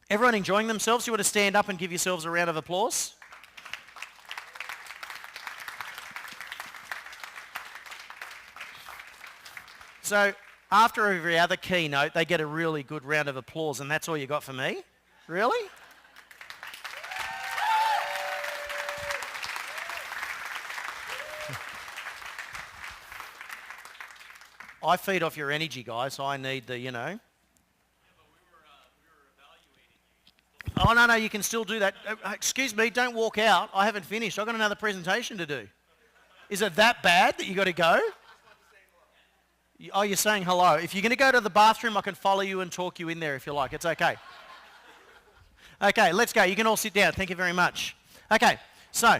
Everyone enjoying themselves? You want to stand up and give yourselves a round of applause? So after every other keynote, they get a really good round of applause, and that's all you got for me? Really? I feed off your energy, guys, so I need the, Oh, no, you can still do that. Excuse me, don't walk out. I haven't finished. I've got another presentation to do. Is it that bad that you got to go? Oh, you're saying hello. If you're going to go to the bathroom, I can follow you and talk you in there if you like. It's okay. Okay, let's go. You can all sit down. Thank you very much. Okay, so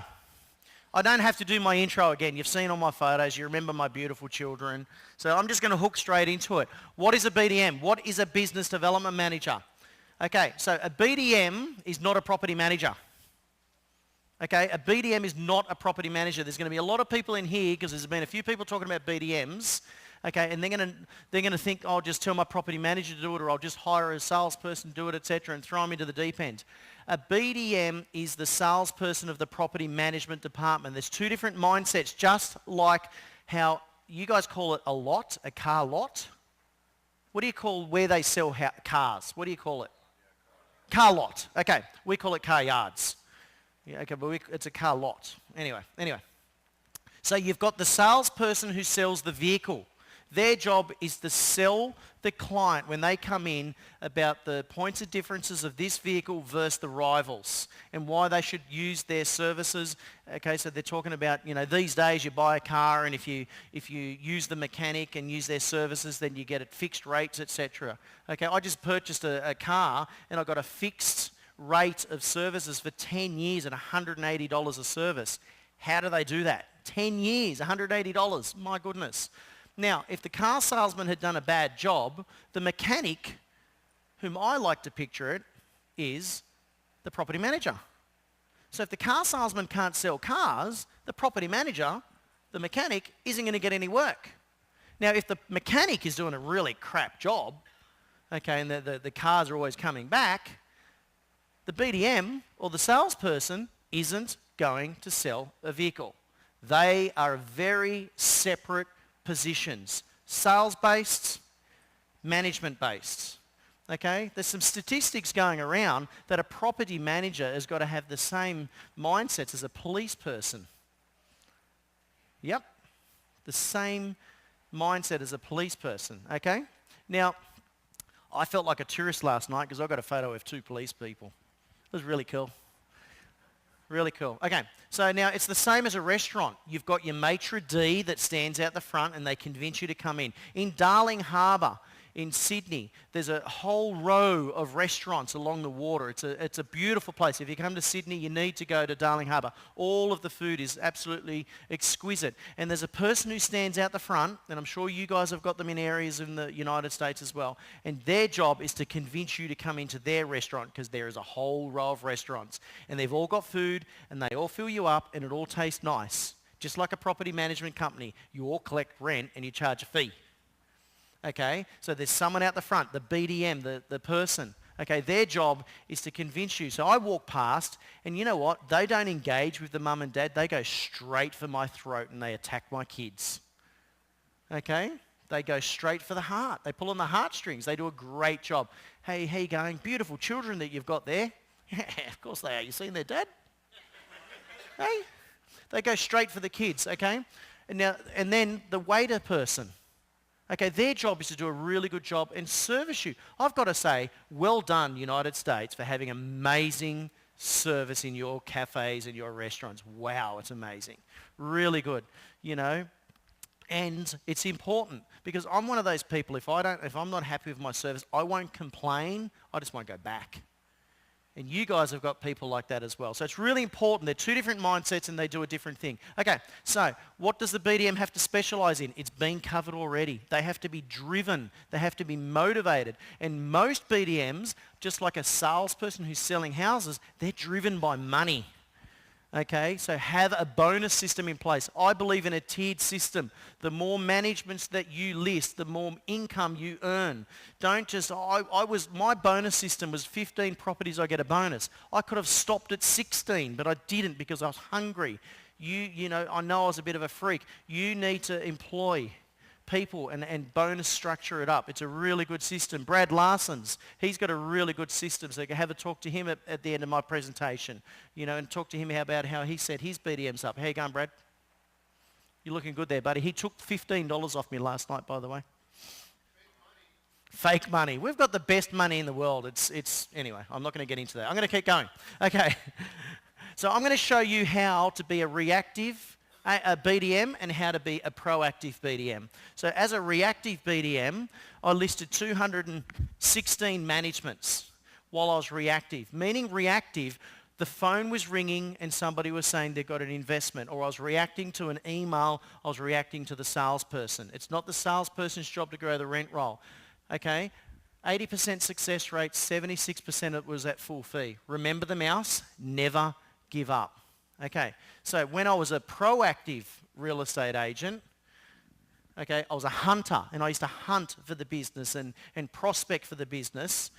I don't have to do my intro again. You've seen all my photos. You remember my beautiful children. So I'm just going to hook straight into it. What is a BDM? What is a business development manager? Okay, so a BDM is not a property manager. Okay, a BDM is not a property manager. There's going to be a lot of people in here because there's been a few people talking about BDMs. Okay, and they're going to think, I'll just tell my property manager to do it, or I'll just hire a salesperson to do it, etc., and throw them into the deep end. A BDM is the salesperson of the property management department. There's two different mindsets, just like how you guys call it a lot, a car lot. What do you call where they sell cars? What do you call it? Car lot. Okay, we call it car yards. Yeah, okay, but it's a car lot. Anyway. So you've got the salesperson who sells the vehicle. Their job is to sell the client when they come in about the points of differences of this vehicle versus the rivals and why they should use their services. Okay, so they're talking about, these days you buy a car and if you use the mechanic and use their services, then you get at fixed rates, etc. Okay, I just purchased a car and I got a fixed rate of services for 10 years at $180 a service. How do they do that? 10 years, $180, my goodness. Now, if the car salesman had done a bad job, the mechanic, whom I like to picture it, is the property manager. So if the car salesman can't sell cars, the property manager, the mechanic, isn't going to get any work. Now, if the mechanic is doing a really crap job, okay, and the cars are always coming back, the BDM or the salesperson isn't going to sell a vehicle. They are very separate positions, sales-based, management-based. Okay, there's some statistics going around that a property manager has got to have the same mindsets as a police person. Yep, the same mindset as a police person. Okay, now I felt like a tourist last night because I got a photo of two police people. It was really cool. Really cool. Okay, so now it's the same as a restaurant. You've got your maitre d' that stands out the front and they convince you to come in. In Darling Harbour in Sydney, there's a whole row of restaurants along the water. It's a beautiful place. If you come to Sydney, you need to go to Darling Harbour. All of the food is absolutely exquisite. And there's a person who stands out the front, and I'm sure you guys have got them in areas in the United States as well, and their job is to convince you to come into their restaurant because there is a whole row of restaurants. And they've all got food, and they all fill you up, and it all tastes nice. Just like a property management company, you all collect rent and you charge a fee. Okay, so there's someone out the front, the BDM, the person. Okay, their job is to convince you. So I walk past, and you know what? They don't engage with the mum and dad. They go straight for my throat and they attack my kids. Okay, they go straight for the heart. They pull on the heartstrings. They do a great job. Hey, how you going? Beautiful children that you've got there. Yeah, of course they are. You seen their dad? Hey, they go straight for the kids. Okay, and then the waiter person. Okay, their job is to do a really good job and service you. I've got to say, well done, United States, for having amazing service in your cafes and your restaurants. Wow, it's amazing. Really good, And it's important because I'm one of those people, if I'm not happy with my service, I won't complain, I just won't go back. And you guys have got people like that as well. So it's really important. They're two different mindsets and they do a different thing. Okay, so what does the BDM have to specialize in? It's been covered already. They have to be driven. They have to be motivated. And most BDMs, just like a salesperson who's selling houses, they're driven by money. Okay, so have a bonus system in place. I believe in a tiered system. The more managements that you list, the more income you earn. Don't just, my bonus system was 15 properties, I get a bonus. I could have stopped at 16, but I didn't because I was hungry. I know I was a bit of a freak. You need to employ people and bonus structure it up. It's a really good system. Brad Larson's, he's got a really good system, so you can have a talk to him at the end of my presentation, and talk to him about how he set his BDMs up. How you going, Brad? You're looking good there, buddy. He took $15 off me last night, by the way. Fake money. We've got the best money in the world. Anyway, I'm not going to get into that. I'm going to keep going. Okay. So I'm going to show you how to be a reactive a BDM and how to be a proactive BDM. So as a reactive BDM, I listed 216 managements while I was reactive. Meaning reactive, the phone was ringing and somebody was saying they got an investment, or I was reacting to an email, I was reacting to the salesperson. It's not the salesperson's job to grow the rent roll. Okay? 80% success rate, 76% it was at full fee. Remember the mouse? Never give up. Okay, so when I was a proactive real estate agent, okay, I was a hunter and I used to hunt for the business and prospect for the business.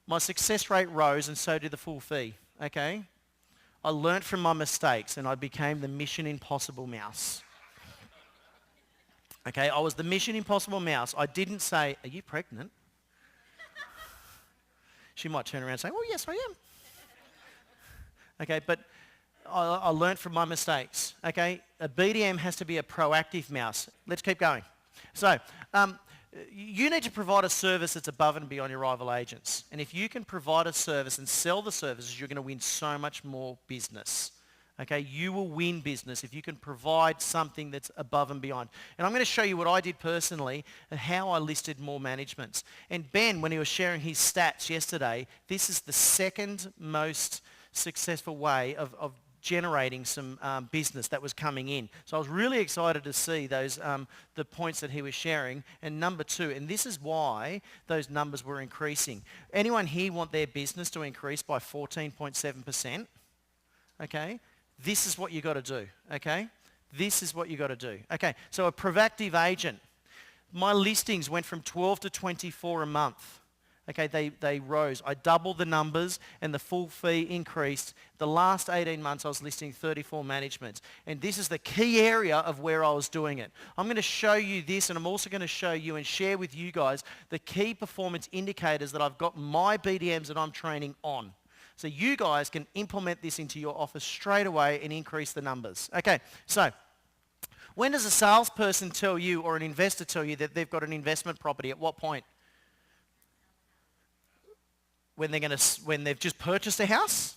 My success rate rose and so did the full fee, okay? I learnt from my mistakes and I became the Mission Impossible mouse. Okay, I was the Mission Impossible mouse. I didn't say, are you pregnant? She might turn around and say, well, yes, I am. Okay, but I learnt from my mistakes, okay? A BDM has to be a proactive mouse. Let's keep going. So, you need to provide a service that's above and beyond your rival agents. And if you can provide a service and sell the services, you're going to win so much more business. Okay, you will win business if you can provide something that's above and beyond. And I'm going to show you what I did personally and how I listed more managements. And Ben, when he was sharing his stats yesterday, this is the second most successful way of generating some business that was coming in. So I was really excited to see those the points that he was sharing. And number two, and this is why those numbers were increasing. Anyone here want their business to increase by 14.7%? Okay, this is what you got to do. Okay, this is what you got to do. Okay, so a proactive agent. My listings went from 12 to 24 a month. Okay, they rose. I doubled the numbers and the full fee increased. The last 18 months I was listing 34 managements. And this is the key area of where I was doing it. I'm going to show you this, and I'm also going to show you and share with you guys the key performance indicators that I've got my BDMs that I'm training on. So you guys can implement this into your office straight away and increase the numbers. Okay, so when does a salesperson tell you or an investor tell you that they've got an investment property? At what point? When they've just purchased a house,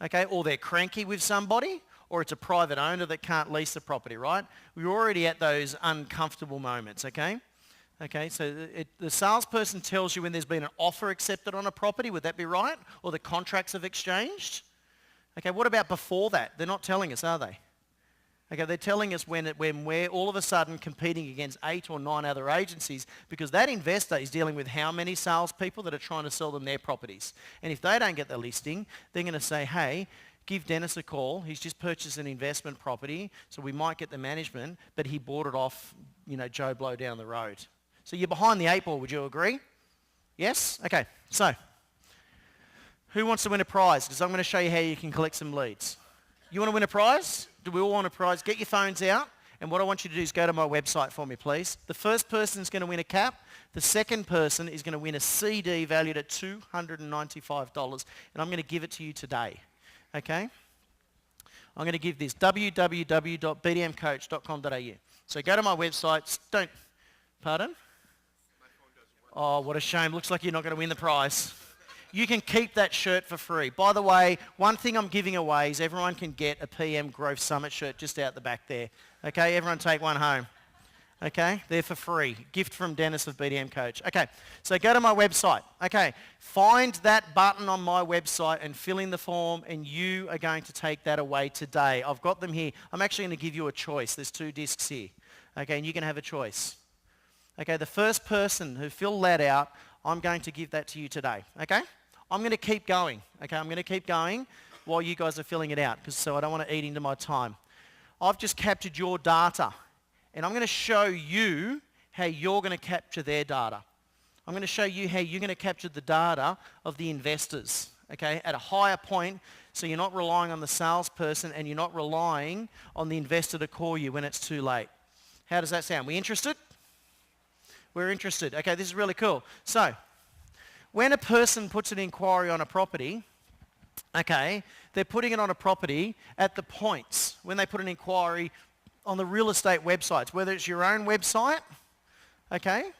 okay, or they're cranky with somebody, or it's a private owner that can't lease the property, right? We're already at those uncomfortable moments, okay? Okay, so the salesperson tells you when there's been an offer accepted on a property, would that be right? Or the contracts have exchanged? Okay, what about before that? They're not telling us, are they? Okay, they're telling us when we're all of a sudden competing against 8 or 9 other agencies, because that investor is dealing with how many salespeople that are trying to sell them their properties. And if they don't get the listing, they're going to say, hey, give Deniz a call. He's just purchased an investment property, so we might get the management, but he bought it off, Joe Blow down the road. So you're behind the 8 ball, would you agree? Yes? Okay, so who wants to win a prize? Because I'm going to show you how you can collect some leads. You want to win a prize? Do we all want a prize? Get your phones out. And what I want you to do is go to my website for me, please. The first person is going to win a cap. The second person is going to win a CD valued at $295. And I'm going to give it to you today. Okay? I'm going to give this www.bdmcoach.com.au. So go to my website. Pardon? Oh, what a shame. Looks like you're not going to win the prize. You can keep that shirt for free. By the way, one thing I'm giving away is everyone can get a PM Growth Summit shirt just out the back there. Okay, everyone take one home. Okay, they're for free. Gift from Deniz of BDM Coach. Okay, so go to my website. Okay, find that button on my website and fill in the form, and you are going to take that away today. I've got them here. I'm actually going to give you a choice. There's 2 discs here. Okay, and you can have a choice. Okay, the first person who filled that out, I'm going to give that to you today. Okay? I'm going to keep going. Okay, I'm going to keep going. while you guys are filling it out, so I don't want to eat into my time. I've just captured your data, and I'm going to show you how you're going to capture their data. I'm going to show you how you're going to capture the data of the investors, okay, at a higher point, so you're not relying on the salesperson and you're not relying on the investor to call you when it's too late. How does that sound? We interested? We're interested. Okay, this is really cool. So, when a person puts an inquiry on a property, okay, they're putting it on a property at the points when they put an inquiry on the real estate websites, whether it's your own website, okay,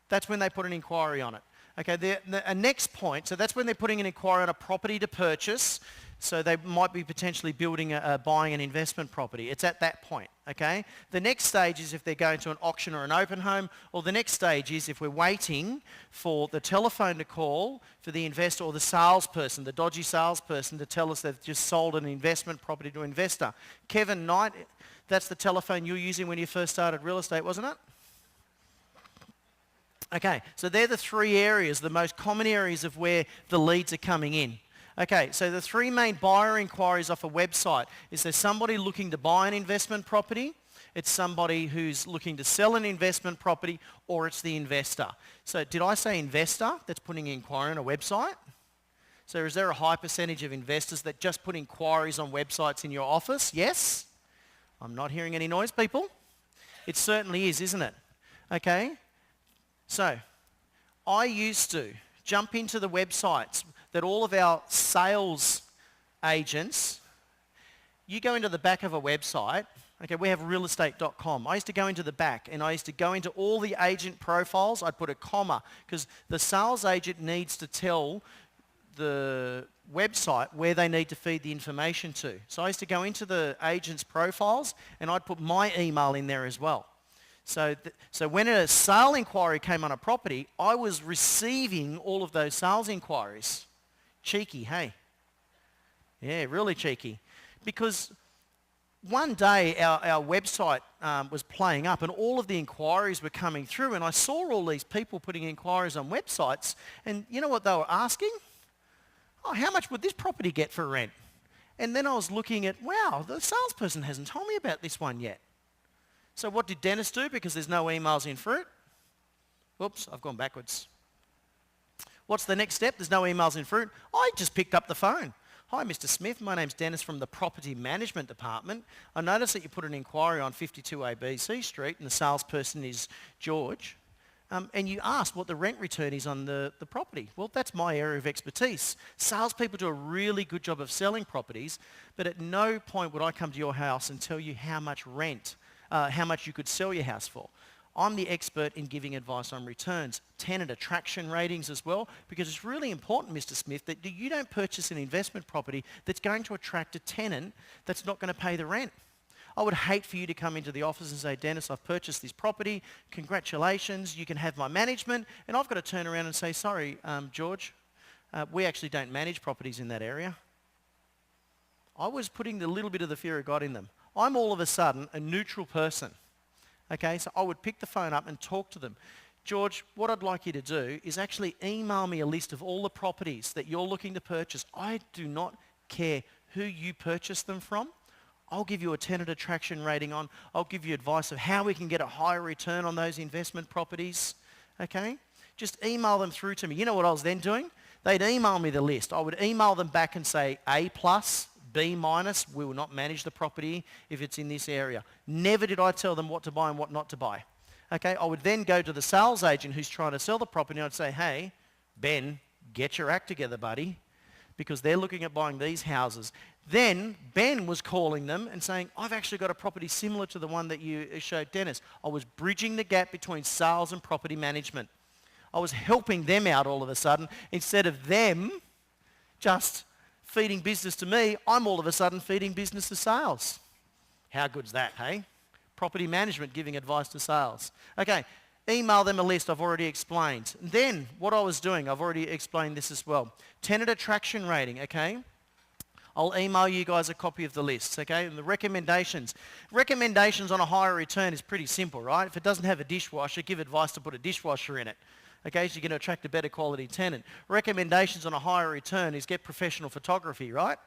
that's when they put an inquiry on it. Okay, the next point, so that's when they're putting an inquiry on a property to purchase, so they might be potentially buying an investment property. It's at that point, okay? The next stage is if they're going to an auction or an open home, or the next stage is if we're waiting for the telephone to call for the investor or the salesperson, the dodgy salesperson, to tell us they've just sold an investment property to an investor. Kevin Knight, that's the telephone you were using when you first started real estate, wasn't it? Okay, so they're the three areas, the most common areas of where the leads are coming in. Okay, so the three main buyer inquiries off a website is there somebody looking to buy an investment property, it's somebody who's looking to sell an investment property, or it's the investor. So did I say investor that's putting an inquiry on a website? So is there a high percentage of investors that just put inquiries on websites in your office? Yes? I'm not hearing any noise, people. It certainly is, isn't it? Okay? So, I used to jump into the websites that all of our sales agents, you go into the back of a website, okay, we have realestate.com. I used to go into the back and I used to go into all the agent profiles. I'd put a comma because the sales agent needs to tell the website where they need to feed the information to. So I used to go into the agent's profiles and I'd put my email in there as well. So when a sale inquiry came on a property, I was receiving all of those sales inquiries. Cheeky, hey? Yeah, really cheeky. Because one day our website was playing up and all of the inquiries were coming through and I saw all these people putting inquiries on websites and you know what they were asking? Oh, how much would this property get for rent? And then I was looking at, wow, the salesperson hasn't told me about this one yet. So what did Deniz do? Because there's no emails in Fruit. Whoops, I've gone backwards. What's the next step? There's no emails in Fruit. I just picked up the phone. Hi, Mr. Smith. My name's Deniz from the Property Management Department. I noticed that you put an inquiry on 52ABC Street and the salesperson is George. And you asked what the rent return is on the property. Well, that's my area of expertise. Salespeople do a really good job of selling properties, but at no point would I come to your house and tell you how much rent how much you could sell your house for. I'm the expert in giving advice on returns, tenant attraction ratings as well, because it's really important, Mr. Smith, that you don't purchase an investment property that's going to attract a tenant that's not going to pay the rent. I would hate for you to come into the office and say, Deniz, I've purchased this property, congratulations, you can have my management, and I've got to turn around and say, sorry, George, we actually don't manage properties in that area. I was putting the little bit of the fear of God in them. I'm all of a sudden a neutral person. Okay, so I would pick the phone up and talk to them. George, what I'd like you to do is actually email me a list of all the properties that you're looking to purchase. I do not care who you purchase them from. I'll give you a tenant attraction rating on. I'll give you advice of how we can get a higher return on those investment properties. Okay, just email them through to me. You know what I was then doing? They'd email me the list. I would email them back and say A+, B-, we will not manage the property if it's in this area. Never did I tell them what to buy and what not to buy. Okay, I would then go to the sales agent who's trying to sell the property and I'd say, hey, Ben, get your act together, buddy, because they're looking at buying these houses. Then Ben was calling them and saying, I've actually got a property similar to the one that you showed Deniz. I was bridging the gap between sales and property management. I was helping them out all of a sudden. Instead of them just feeding business to me, I'm all of a sudden feeding business to sales. How good's that, hey? Property management giving advice to sales. Okay, email them a list I've already explained. Then what I was doing, I've already explained this as well. Tenant attraction rating, okay? I'll email you guys a copy of the list, okay? And the recommendations. Recommendations on a higher return is pretty simple, right? If it doesn't have a dishwasher, give advice to put a dishwasher in it. Okay, so you're going to attract a better quality tenant. Recommendations on a higher return is get professional photography, right?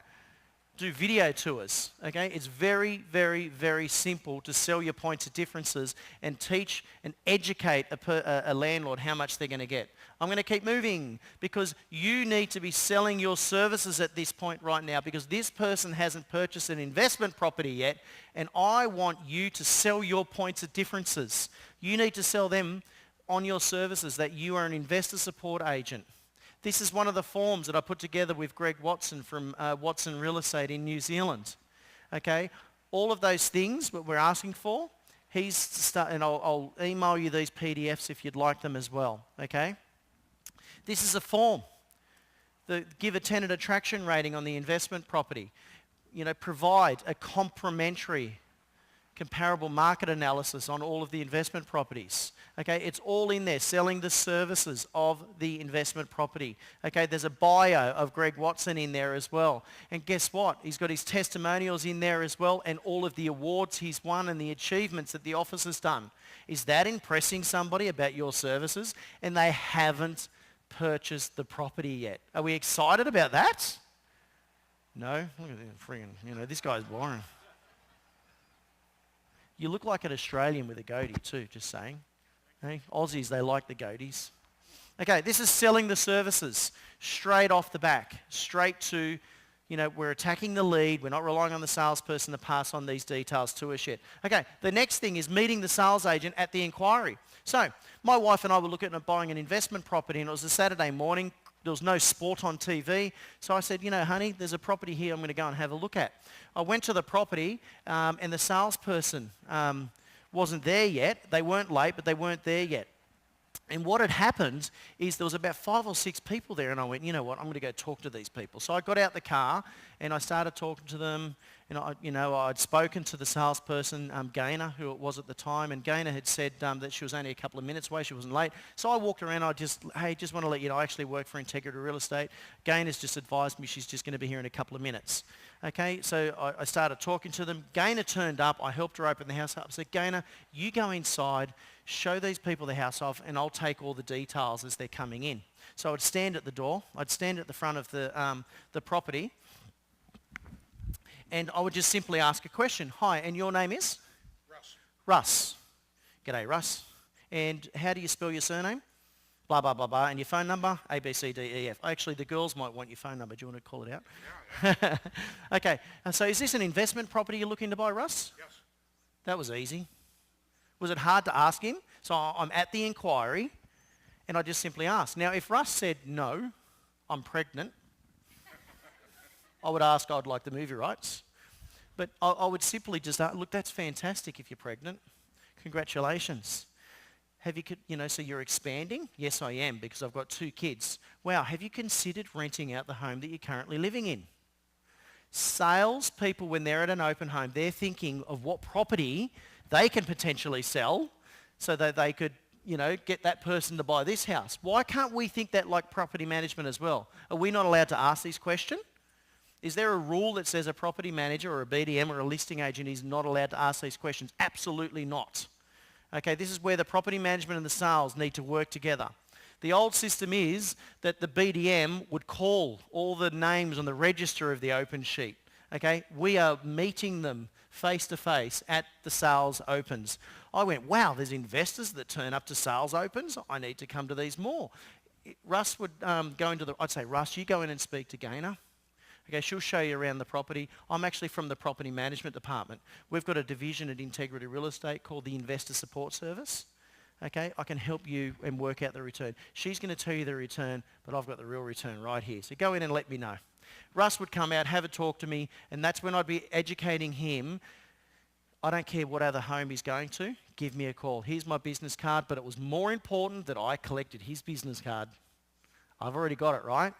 Do video tours, okay? It's very, very, very simple to sell your points of differences and teach and educate a landlord how much they're going to get. I'm going to keep moving because you need to be selling your services at this point right now because this person hasn't purchased an investment property yet, and I want you to sell your points of differences. You need to sell them on your services that you are an investor support agent. This is one of the forms that I put together with Greg Watson from Watson Real Estate in New Zealand. Okay, all of those things that we're asking for, and I'll email you these PDFs if you'd like them as well. Okay, this is a form. Give a tenant attraction rating on the investment property. Provide a complimentary comparable market analysis on all of the investment properties. Okay, it's all in there, selling the services of the investment property. Okay, there's a bio of Greg Watson in there as well. And guess what? He's got his testimonials in there as well and all of the awards he's won and the achievements that the office has done. Is that impressing somebody about your services? And they haven't purchased the property yet. Are we excited about that? No? Look at that friggin', this guy's boring. You look like an Australian with a goatee too, just saying. Okay? Aussies, they like the goatees. Okay, this is selling the services straight off the back, straight to, we're attacking the lead. We're not relying on the salesperson to pass on these details to us yet. Okay, the next thing is meeting the sales agent at the inquiry. So my wife and I were looking at buying an investment property, and it was a Saturday morning. There was no sport on TV. So I said, honey, there's a property here I'm going to go and have a look at. I went to the property and the salesperson wasn't there yet. They weren't late, but they weren't there yet. And what had happened is there was about 5 or 6 people there, and I went, you know what, I'm going to go talk to these people. So I got out the car and I started talking to them. And I'd spoken to the salesperson, Gaynor, who it was at the time, and Gaynor had said that she was only a couple of minutes away, she wasn't late. So I walked around, just want to let you know, I actually work for Integrity Real Estate. Gaynor's just advised me she's just going to be here in a couple of minutes. Okay, so I started talking to them. Gaynor turned up, I helped her open the house up. I said, Gaynor, you go inside, show these people the house off, and I'll take all the details as they're coming in. So I'd stand at the door, I'd stand at the front of the property, and I would just simply ask a question. Hi, and your name is? Russ. Russ. G'day, Russ. And how do you spell your surname? Blah, blah, blah, blah. And your phone number? A, B, C, D, E, F. Actually, the girls might want your phone number. Do you want to call it out? Yeah. Okay. So is this an investment property you're looking to buy, Russ? Yes. That was easy. Was it hard to ask him? So I'm at the inquiry, and I just simply asked. Now, if Russ said, no, I'm pregnant, I would ask, I'd like the movie rights. But I would simply just ask, look, that's fantastic if you're pregnant. Congratulations. Have you, so you're expanding? Yes, I am, because I've got 2 kids. Wow, have you considered renting out the home that you're currently living in? Salespeople, when they're at an open home, they're thinking of what property they can potentially sell so that they could, get that person to buy this house. Why can't we think that like property management as well? Are we not allowed to ask this question? Is there a rule that says a property manager or a BDM or a listing agent is not allowed to ask these questions? Absolutely not. Okay, this is where the property management and the sales need to work together. The old system is that the BDM would call all the names on the register of the open sheet. Okay, we are meeting them face to face at the sales opens. I went, wow, there's investors that turn up to sales opens. I need to come to these more. Russ would go into I'd say, Russ, you go in and speak to Gaynor. Okay, she'll show you around the property. I'm actually from the property management department. We've got a division at Integrity Real Estate called the Investor Support Service. Okay, I can help you and work out the return. She's going to tell you the return, but I've got the real return right here. So go in and let me know. Russ would come out, have a talk to me, and that's when I'd be educating him. I don't care what other home he's going to, give me a call. Here's my business card, but it was more important that I collected his business card. I've already got it, right?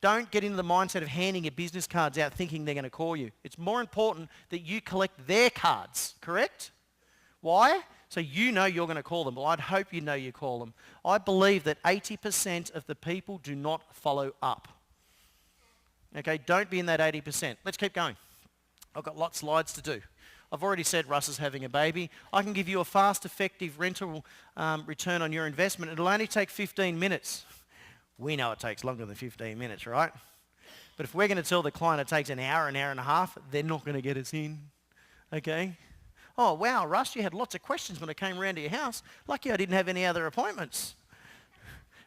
Don't get into the mindset of handing your business cards out thinking they're going to call you. It's more important that you collect their cards, correct? Why? So you know you're going to call them. Well, I'd hope you know you call them. I believe that 80% of the people do not follow up. Okay, don't be in that 80%. Let's keep going. I've got lots of slides to do. I've already said Russ is having a baby. I can give you a fast, effective rental return on your investment. It'll only take 15 minutes. We know it takes longer than 15 minutes, right? But if we're going to tell the client it takes an hour and a half, they're not going to get us in, okay? Oh, wow, Russ, you had lots of questions when I came around to your house. Lucky I didn't have any other appointments.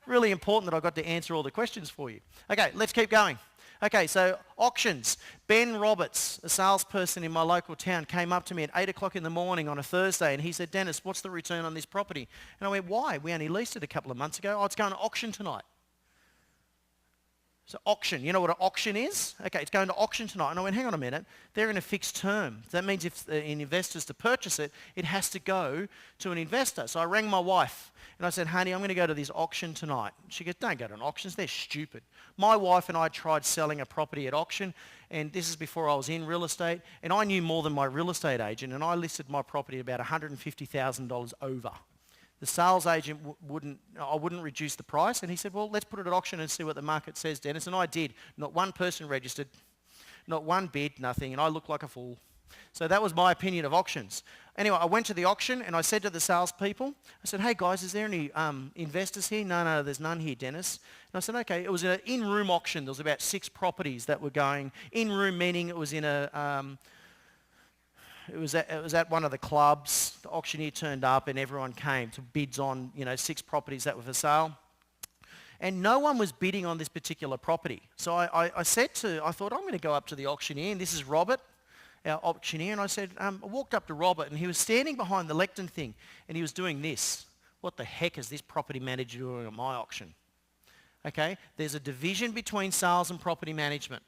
Really important that I got to answer all the questions for you. Okay, let's keep going. Okay, so auctions. Ben Roberts, a salesperson in my local town, came up to me at 8 o'clock in the morning on a Thursday and he said, Deniz, what's the return on this property? And I went, why? We only leased it a couple of months ago. Oh, it's going to auction tonight. So auction, you know what an auction is? Okay, it's going to auction tonight. And I went, hang on a minute, they're in a fixed term. That means if an investor's to purchase it, it has to go to an investor. So I rang my wife and I said, honey, I'm going to go to this auction tonight. She goes, don't go to an auction, they're stupid. My wife and I tried selling a property at auction, and this is before I was in real estate, and I knew more than my real estate agent, and I listed my property about $150,000 over. The sales agent I wouldn't reduce the price, and he said, well, let's put it at auction and see what the market says, Deniz. And I did. Not one person registered, not one bid, nothing, and I looked like a fool. So that was my opinion of auctions. Anyway, I went to the auction and I said to the salespeople, I said, hey guys, is there any investors here? No, there's none here, Deniz. And I said, okay, it was an in-room auction. There was about 6 properties that were going. In-room meaning it was in a... It was at one of the clubs. The auctioneer turned up and everyone came to bids on, 6 properties that were for sale. And no one was bidding on this particular property. So I thought, I'm going to go up to the auctioneer, and this is Robert, our auctioneer, and I said, I walked up to Robert and he was standing behind the lectern thing and he was doing this. What the heck is this property manager doing at my auction? Okay, there's a division between sales and property management.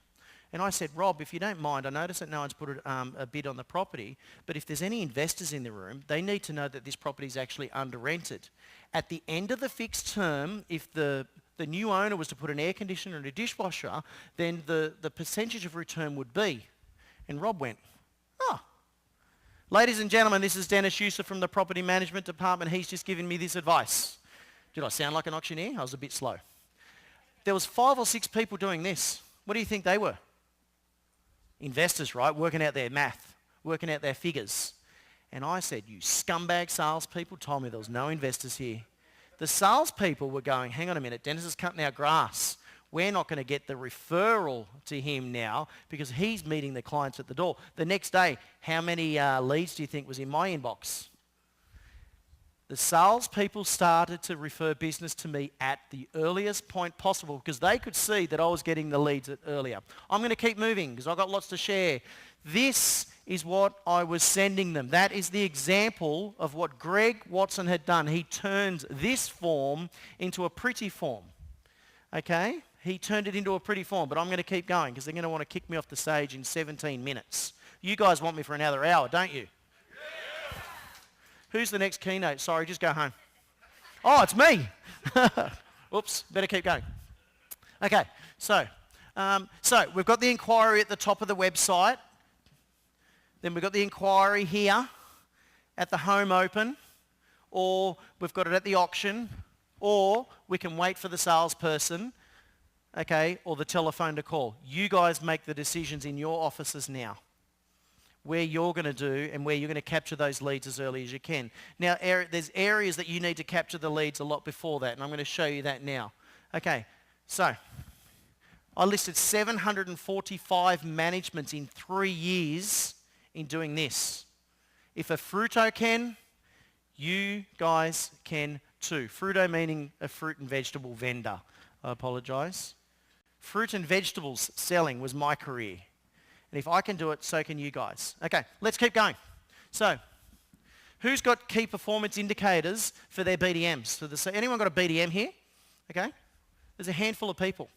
And I said, Rob, if you don't mind, I noticed that no one's put a bid on the property, but if there's any investors in the room, they need to know that this property is actually under-rented. At the end of the fixed term, if the new owner was to put an air conditioner and a dishwasher, then the percentage of return would be. And Rob went, oh. Ladies and gentlemen, this is Deniz Yusuf from the Property Management Department. He's just given me this advice. Did I sound like an auctioneer? I was a bit slow. There was 5 or 6 people doing this. What do you think they were? Investors, right? Working out their math, working out their figures. And I said, you scumbag salespeople told me there was no investors here. The salespeople were going, hang on a minute, Deniz is cutting our grass. We're not going to get the referral to him now because he's meeting the clients at the door. The next day, how many leads do you think was in my inbox? The salespeople started to refer business to me at the earliest point possible because they could see that I was getting the leads earlier. I'm going to keep moving because I've got lots to share. This is what I was sending them. That is the example of what Greg Watson had done. He turned this form into a pretty form. Okay? He turned it into a pretty form, but I'm going to keep going because they're going to want to kick me off the stage in 17 minutes. You guys want me for another hour, don't you? Yeah. Who's the next keynote? Sorry, just go home. Oh, it's me. Oops, better keep going. Okay, so we've got the inquiry at the top of the website. Then we've got the inquiry here at the home open, or we've got it at the auction, or we can wait for the salesperson, okay, or the telephone to call. You guys make the decisions in your offices now, where you're going to do and where you're going to capture those leads as early as you can. Now, there's areas that you need to capture the leads a lot before that, and I'm going to show you that now. Okay, so I listed 745 managements in 3 years in doing this. If a Fruito can, you guys can too. Fruito meaning a fruit and vegetable vendor. I apologise. Fruit and vegetables selling was my career. And if I can do it, so can you guys. Okay, let's keep going. So, who's got key performance indicators for their BDMs? So anyone got a BDM here? Okay, there's a handful of people.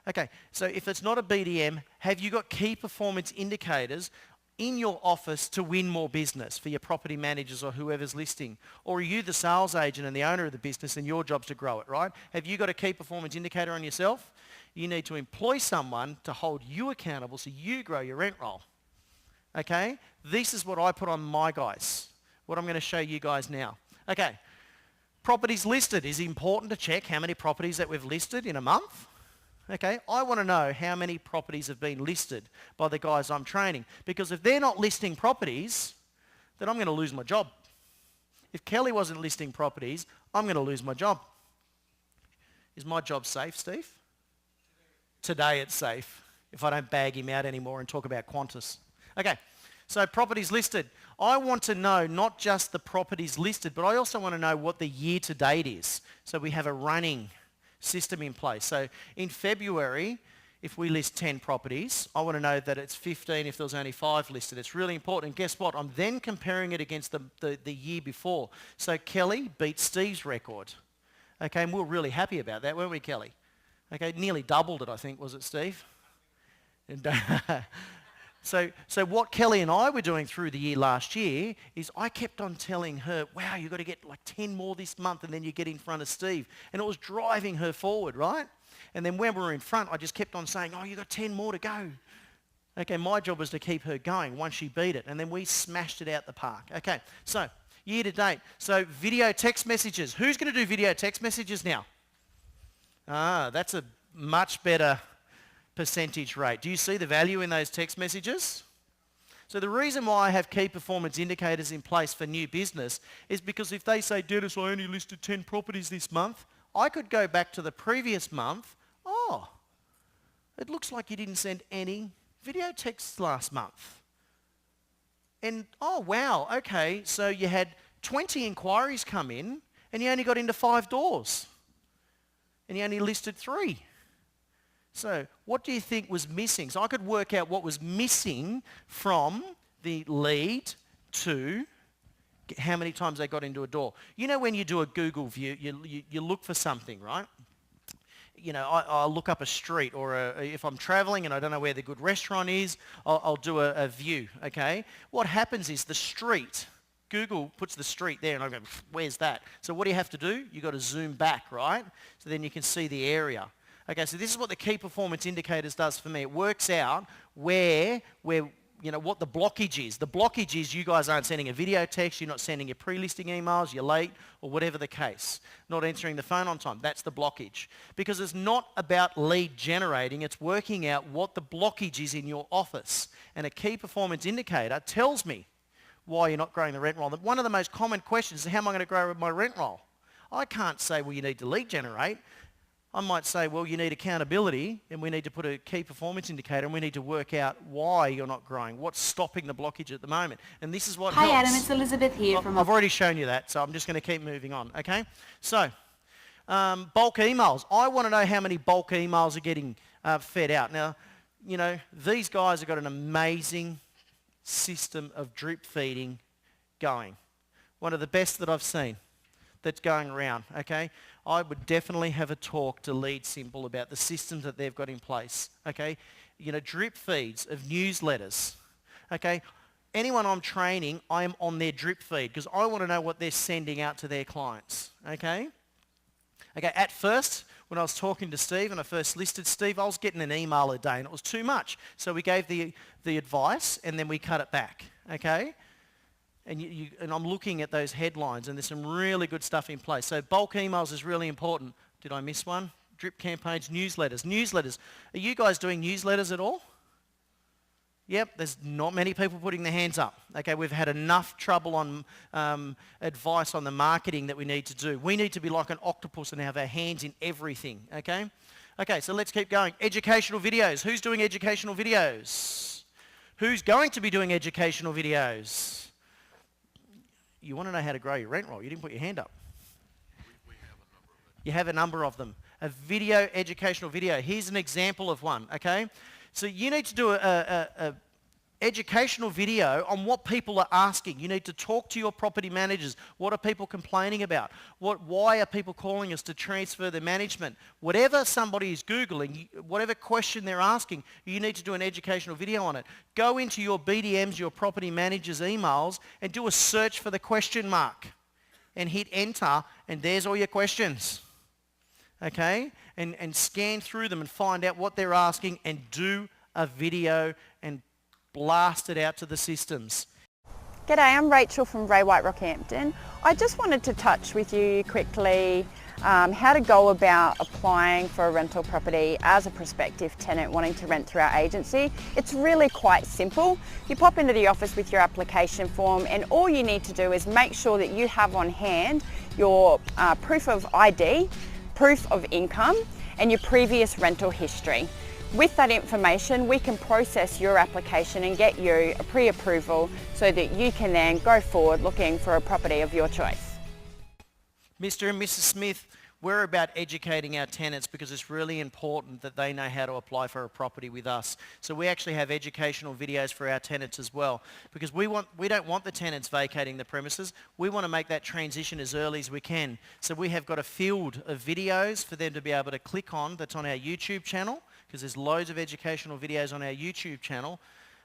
Okay, so if it's not a BDM, have you got key performance indicators in your office to win more business for your property managers or whoever's listing? Or are you the sales agent and the owner of the business and your job's to grow it, right? Have you got a key performance indicator on yourself? You need to employ someone to hold you accountable so you grow your rent roll. Okay? This is what I put on my guys, what I'm going to show you guys now. Okay, properties listed. Is it important to check how many properties that we've listed in a month? Okay, I want to know how many properties have been listed by the guys I'm training. Because if they're not listing properties, then I'm going to lose my job. If Kelly wasn't listing properties, I'm going to lose my job. Is my job safe, Steve? Today it's safe, if I don't bag him out anymore and talk about Qantas. Okay, so properties listed. I want to know not just the properties listed, but I also want to know what the year to date is. So we have a running system in place. So in February, if we list 10 properties, I want to know that it's 15 if there was only 5 listed. It's really important. And guess what? I'm then comparing it against the year before. So Kelly beat Steve's record. Okay, and we were really happy about that, weren't we, Kelly? Okay, nearly doubled it, I think, was it, Steve? And, so what Kelly and I were doing through the year last year is I kept on telling her, wow, you've got to get like 10 more this month and then you get in front of Steve. And it was driving her forward, right? And then when we were in front, I just kept on saying, oh, you've got 10 more to go. Okay, my job was to keep her going once she beat it. And then we smashed it out the park. Okay, so year to date. So video text messages. Who's going to do video text messages now? Ah, that's a much better percentage rate. Do you see the value in those text messages? So the reason why I have key performance indicators in place for new business is because if they say, Dennis, I only listed 10 properties this month, I could go back to the previous month. Oh, it looks like you didn't send any video texts last month. And, oh, wow, okay, so you had 20 inquiries come in and you only got into 5 doors. And you only listed 3. So what do you think was missing? So I could work out what was missing from the lead to how many times they got into a door. You know when you do a Google view, you look for something, right? You know, I'll look up a street, or if I'm traveling and I don't know where the good restaurant is, I'll do a view, okay? What happens is the street, Google puts the street there and I go, where's that? So what do you have to do? You've got to zoom back, right? So then you can see the area. Okay, so this is what the key performance indicators does for me. It works out where you know, what the blockage is. The blockage is you guys aren't sending a video text, you're not sending your pre-listing emails, you're late, or whatever the case. Not answering the phone on time. That's the blockage. Because it's not about lead generating, it's working out what the blockage is in your office. And a key performance indicator tells me why you're not growing the rent roll. One of the most common questions is, how am I going to grow my rent roll? I can't say, well, you need to lead generate. I might say, well, you need accountability and we need to put a key performance indicator and we need to work out why you're not growing, what's stopping the blockage at the moment. And this is what helps. Hi, Adam, it's Elizabeth here from... I've already shown you that, so I'm just going to keep moving on, okay? So, bulk emails. I want to know how many bulk emails are getting fed out. Now, you know, these guys have got an amazing system of drip feeding going. One of the best that I've seen that's going around, okay? I would definitely have a talk to Lead Simple about the systems that they've got in place, okay? You know, drip feeds of newsletters, okay? Anyone I'm training, I am on their drip feed because I want to know what they're sending out to their clients, okay? Okay, at first, when I was talking to Steve and I first listed Steve, I was getting an email a day and it was too much. So we gave the advice and then we cut it back, okay? And I'm looking at those headlines and there's some really good stuff in place. So bulk emails is really important. Did I miss one? Drip campaigns, newsletters. Newsletters. Are you guys doing newsletters at all? Yep, there's not many people putting their hands up. Okay, we've had enough trouble on advice on the marketing that we need to do. We need to be like an octopus and have our hands in everything, okay? Okay, so let's keep going. Educational videos. Who's doing educational videos? Who's going to be doing educational videos? You want to know how to grow your rent roll. You didn't put your hand up. We have a number of it. You have a number of them. A video, educational video. Here's an example of one, okay? So you need to do a educational video on what people are asking. You need to talk to your property managers. What are people complaining about? Why are people calling us to transfer their management? Whatever somebody is Googling, whatever question they're asking, you need to do an educational video on it. Go into your BDMs, your property managers' emails, and do a search for the question mark. And hit enter, and there's all your questions. Okay? And scan through them and find out what they're asking and do a video and blast it out to the systems. G'day, I'm Rachel from Ray White Rockhampton. I just wanted to touch with you quickly how to go about applying for a rental property as a prospective tenant wanting to rent through our agency. It's really quite simple. You pop into the office with your application form, and all you need to do is make sure that you have on hand your proof of ID, proof of income, and your previous rental history. With that information, we can process your application and get you a pre-approval so that you can then go forward looking for a property of your choice. Mr. and Mrs. Smith, we're about educating our tenants because it's really important that they know how to apply for a property with us. So we actually have educational videos for our tenants as well, because we don't want the tenants vacating the premises. We want to make that transition as early as we can. So we have got a field of videos for them to be able to click on that's on our YouTube channel, because there's loads of educational videos on our YouTube channel.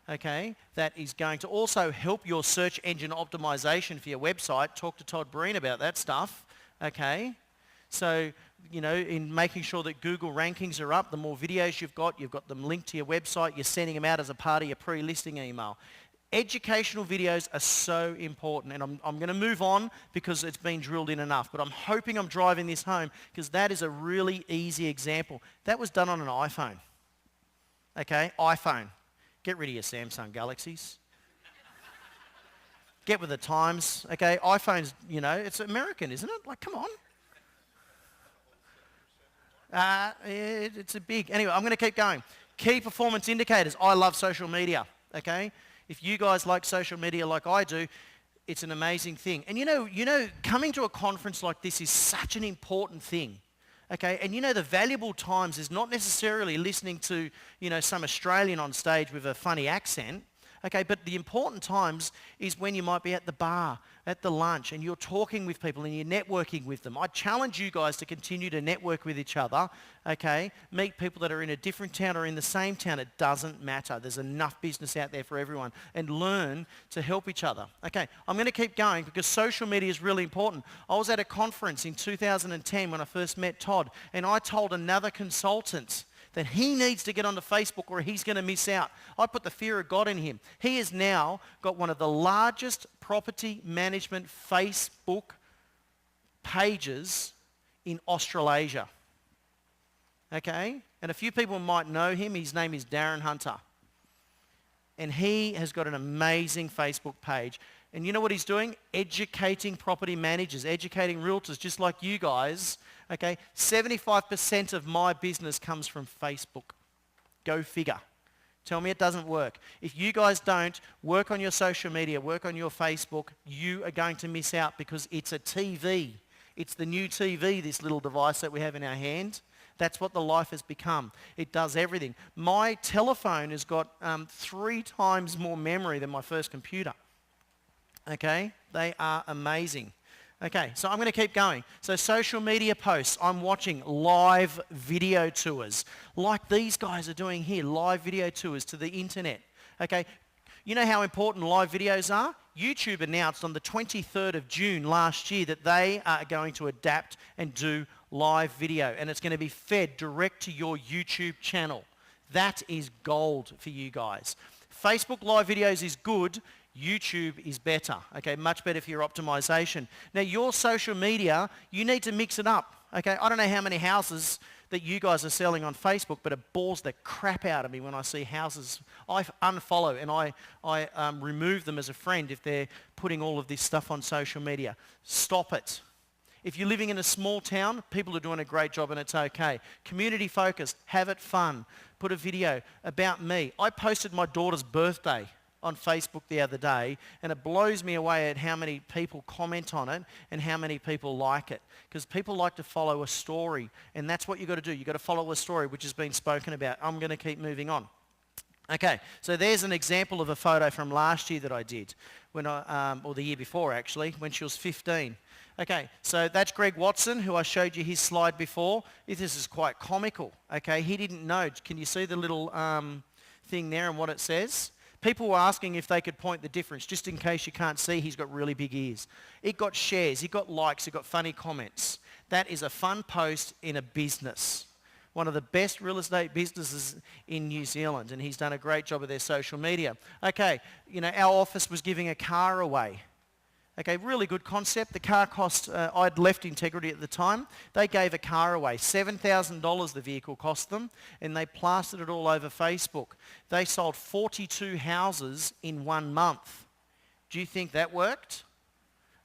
Okay, that is going to also help your search engine optimization for your website. Talk to Todd Breen about that stuff. Okay. So, you know, in making sure that Google rankings are up, the more videos you've got them linked to your website, you're sending them out as a part of your pre-listing email. Educational videos are so important, and I'm going to move on because it's been drilled in enough, but I'm hoping I'm driving this home because that is a really easy example. That was done on an iPhone. Okay, iPhone. Get rid of your Samsung Galaxies. Get with the times. Okay, iPhones, you know, it's American, isn't it? Like, come on. It's a big... Anyway, I'm going to keep going. Key performance indicators. I love social media, okay? If you guys like social media like I do, it's an amazing thing. And you know, coming to a conference like this is such an important thing, okay? And you know, the valuable times is not necessarily listening to, you know, some Australian on stage with a funny accent, okay? But the important times is when you might be at the bar, at the lunch, and you're talking with people and you're networking with them. I challenge you guys to continue to network with each other, okay? Meet people that are in a different town or in the same town. It doesn't matter. There's enough business out there for everyone. And learn to help each other. Okay, I'm going to keep going because social media is really important. I was at a conference in 2010 when I first met Todd, and I told another consultant that he needs to get onto Facebook or he's going to miss out. I put the fear of God in him. He has now got one of the largest property management Facebook pages in Australasia. Okay? And a few people might know him. His name is Darren Hunter. And he has got an amazing Facebook page. And you know what he's doing? Educating property managers, educating realtors, just like you guys. Okay, 75% of my business comes from Facebook. Go figure. Tell me it doesn't work. If you guys don't work on your social media, work on your Facebook, you are going to miss out because it's a TV. It's the new TV, this little device that we have in our hand. That's what the life has become. It does everything. My telephone has got 3 times more memory than my first computer. Okay, they are amazing. Okay, so I'm going to keep going. So social media posts, I'm watching live video tours like these guys are doing here, live video tours to the internet. Okay, you know how important live videos are? YouTube announced on the 23rd of June last year that they are going to adapt and do live video, and it's going to be fed direct to your YouTube channel. That is gold for you guys. Facebook live videos is good. YouTube is better, okay, much better for your optimization. Now, your social media, you need to mix it up, okay? I don't know how many houses that you guys are selling on Facebook, but it bores the crap out of me when I see houses. I unfollow and I remove them as a friend if they're putting all of this stuff on social media. Stop it. If you're living in a small town, people are doing a great job and it's okay. Community focused, have it fun. Put a video about me. I posted my daughter's birthday on Facebook the other day, and it blows me away at how many people comment on it and how many people like it, because people like to follow a story, and that's what you've got to do. You've got to follow a story which has been spoken about. I'm going to keep moving on. Okay, so there's an example of a photo from last year that I did, when or the year before actually, when she was 15. Okay, so that's Greg Watson, who I showed you his slide before. This is quite comical, okay? He didn't know. Can you see the little thing there and what it says? People were asking if they could point the difference. Just in case you can't see, he's got really big ears. It got shares, it got likes, it got funny comments. That is a fun post in a business. One of the best real estate businesses in New Zealand, and he's done a great job of their social media. Okay, you know, our office was giving a car away. Okay, really good concept. The car cost, I'd left Integrity at the time. They gave a car away. $7,000 the vehicle cost them, and they plastered it all over Facebook. They sold 42 houses in 1 month. Do you think that worked?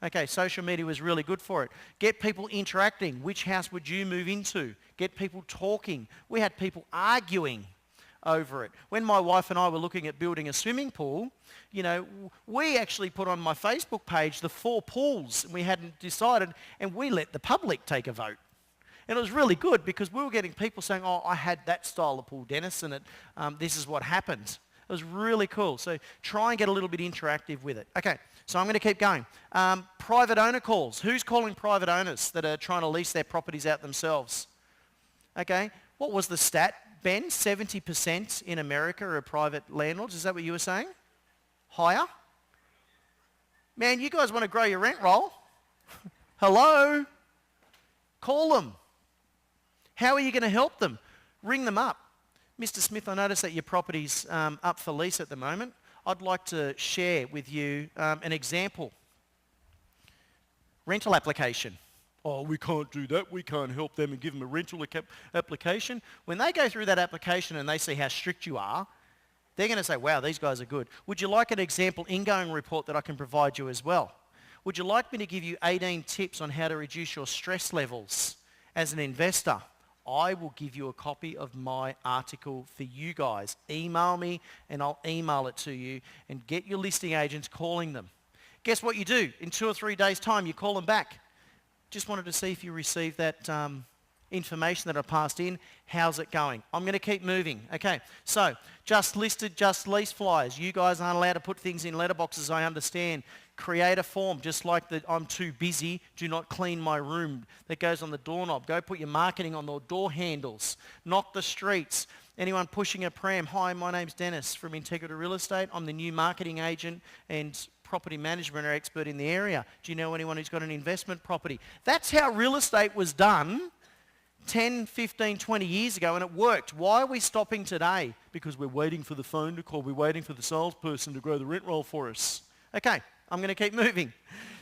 Okay, social media was really good for it. Get people interacting. Which house would you move into? Get people talking. We had people arguing over it. When my wife and I were looking at building a swimming pool, you know, we actually put on my Facebook page the 4 pools we hadn't decided, and we let the public take a vote. And it was really good because we were getting people saying, oh, I had that style of pool, Deniz, and this is what happened. It was really cool. So try and get a little bit interactive with it. Okay, so I'm going to keep going. Private owner calls. Who's calling private owners that are trying to lease their properties out themselves? Okay, what was the stat, Ben? 70% in America are private landlords. Is that what you were saying? Higher? Man, you guys want to grow your rent roll? Hello? Call them. How are you going to help them? Ring them up. Mr. Smith, I notice that your property's up for lease at the moment. I'd like to share with you an example. Rental application. Oh, we can't do that. We can't help them and give them a rental application. When they go through that application and they see how strict you are, they're going to say, wow, these guys are good. Would you like an example ingoing report that I can provide you as well? Would you like me to give you 18 tips on how to reduce your stress levels as an investor? I will give you a copy of my article for you guys. Email me and I'll email it to you, and get your listing agents calling them. Guess what you do? In 2 or 3 days' time, you call them back. Just wanted to see if you received that information that I passed in. How's it going? I'm going to keep moving. Okay, so just listed, just lease flyers. You guys aren't allowed to put things in letterboxes, I understand. Create a form, just like the I'm too busy, do not clean my room, that goes on the doorknob. Go put your marketing on the door handles. Knock the streets. Anyone pushing a pram? Hi, my name's Deniz from Integrity Real Estate. I'm the new marketing agent and property management expert in the area. Do you know anyone who's got an investment property? That's how real estate was done 10, 15, 20 years ago, and it worked. Why are we stopping today? Because we're waiting for the phone to call. We're waiting for the salesperson to grow the rent roll for us. Okay, I'm going to keep moving.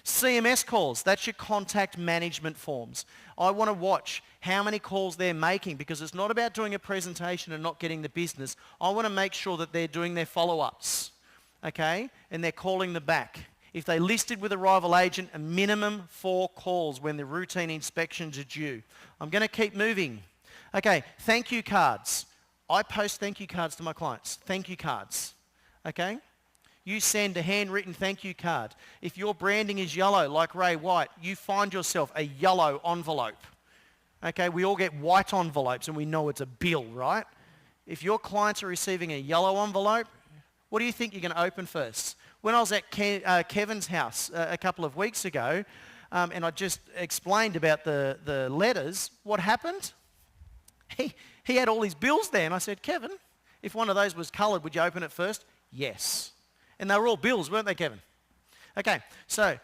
CMS calls, that's your contact management forms. I want to watch how many calls they're making, because it's not about doing a presentation and not getting the business. I want to make sure that they're doing their follow-ups, okay, and they're calling them back. If they listed with a rival agent, a minimum 4 calls when the routine inspections are due. I'm going to keep moving. Okay, thank you cards. I post thank you cards to my clients. Thank you cards. Okay? You send a handwritten thank you card. If your branding is yellow, like Ray White, you find yourself a yellow envelope. Okay, we all get white envelopes and we know it's a bill, right? If your clients are receiving a yellow envelope, what do you think you're going to open first? When I was at Kevin's house a couple of weeks ago, and I just explained about the letters, what happened? He had all his bills there, and I said, Kevin, if one of those was coloured, would you open it first? Yes. And they were all bills, weren't they, Kevin? Okay, so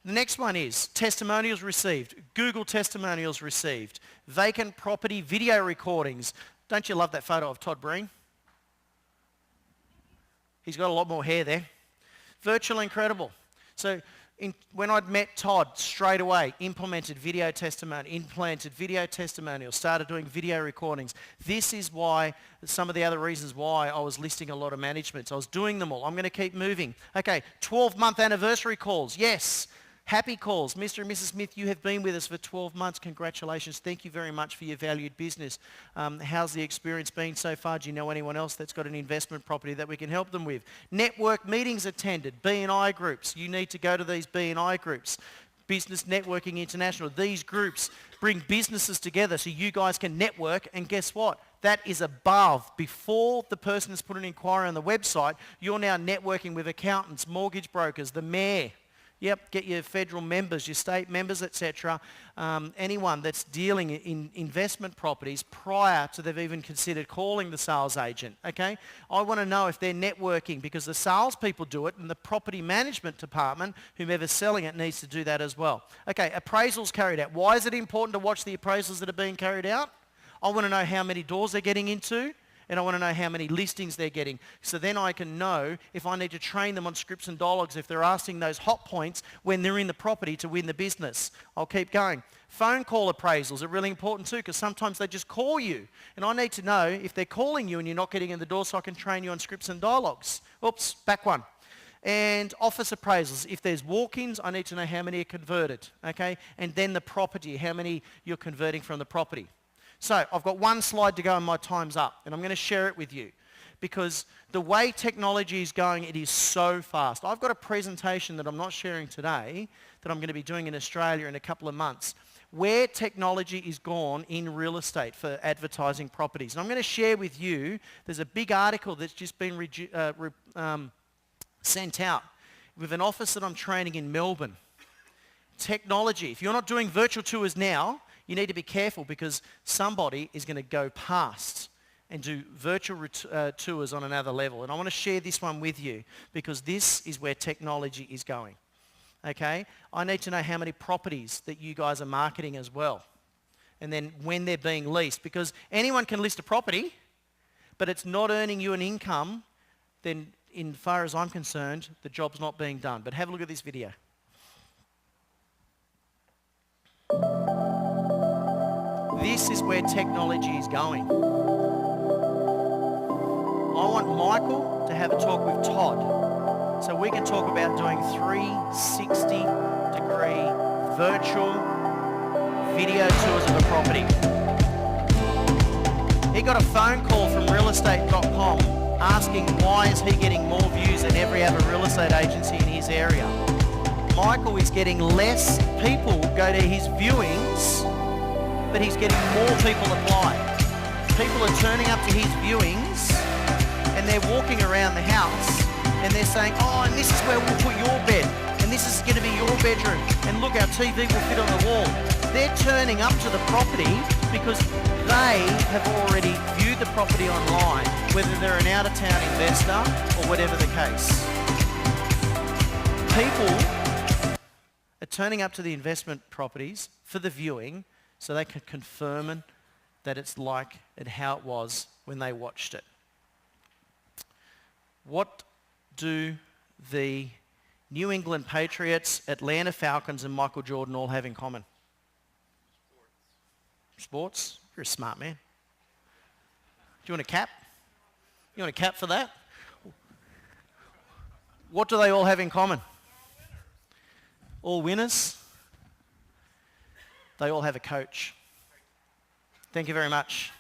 the next one is testimonials received, Google testimonials received, vacant property video recordings. Don't you love that photo of Todd Breen? He's got a lot more hair there. Virtual incredible. So when I'd met Todd, straight away implemented video testimonials, started doing video recordings. This is why, some of the other reasons why I was listing a lot of managements. I was doing them all. I'm going to keep moving. Okay, 12-month anniversary calls. Yes. Happy calls. Mr. and Mrs. Smith, you have been with us for 12 months. Congratulations. Thank you very much for your valued business. How's the experience been so far? Do you know anyone else that's got an investment property that we can help them with? Network meetings attended, B&I groups. You need to go to these B&I groups. Business Networking International. These groups bring businesses together so you guys can network, and guess what? That is above. Before the person has put an inquiry on the website, you're now networking with accountants, mortgage brokers, the mayor. Yep, get your federal members, your state members, etc. Anyone that's dealing in investment properties prior to they've even considered calling the sales agent, okay? I want to know if they're networking, because the salespeople do it and the property management department, whomever's selling it, needs to do that as well. Okay, appraisals carried out. Why is it important to watch the appraisals that are being carried out? I want to know how many doors they're getting into And I want to know how many listings they're getting. So then I can know if I need to train them on scripts and dialogues, if they're asking those hot points when they're in the property to win the business. I'll keep going. Phone call appraisals are really important too, because sometimes they just call you. And I need to know if they're calling you and you're not getting in the door, so I can train you on scripts and dialogues. Oops, back one. And office appraisals. If there's walk-ins, I need to know how many are converted, okay? And then the property, how many you're converting from the property. So I've got one slide to go and my time's up, and I'm going to share it with you because the way technology is going, it is so fast. I've got a presentation that I'm not sharing today that I'm going to be doing in Australia in a couple of months where technology is gone in real estate for advertising properties. And I'm going to share with you, there's a big article that's just been sent out with an office that I'm training in Melbourne. Technology. If you're not doing virtual tours now, you need to be careful because somebody is going to go past and do virtual tours on another level. And I want to share this one with you because this is where technology is going. Okay? I need to know how many properties that you guys are marketing as well. And then when they're being leased. Because anyone can list a property, but it's not earning you an income, then in far as I'm concerned, the job's not being done. But have a look at this video. This is where technology is going. I want Michael to have a talk with Todd so we can talk about doing 360-degree virtual video tours of a property. He got a phone call from realestate.com asking why is he getting more views than every other real estate agency in his area. Michael is getting less people go to his viewings, but he's getting more people apply. People are turning up to his viewings and they're walking around the house and they're saying, oh, and this is where we'll put your bed and this is going to be your bedroom and look, our TV will fit on the wall. They're turning up to the property because they have already viewed the property online, whether they're an out-of-town investor or whatever the case. People are turning up to the investment properties for the viewing so they can confirm that it's like and how it was when they watched it. What do the New England Patriots, Atlanta Falcons and Michael Jordan all have in common? Sports? You're a smart man. Do you want a cap? You want a cap for that? What do they all have in common? All winners. They all have a coach. Thank you very much.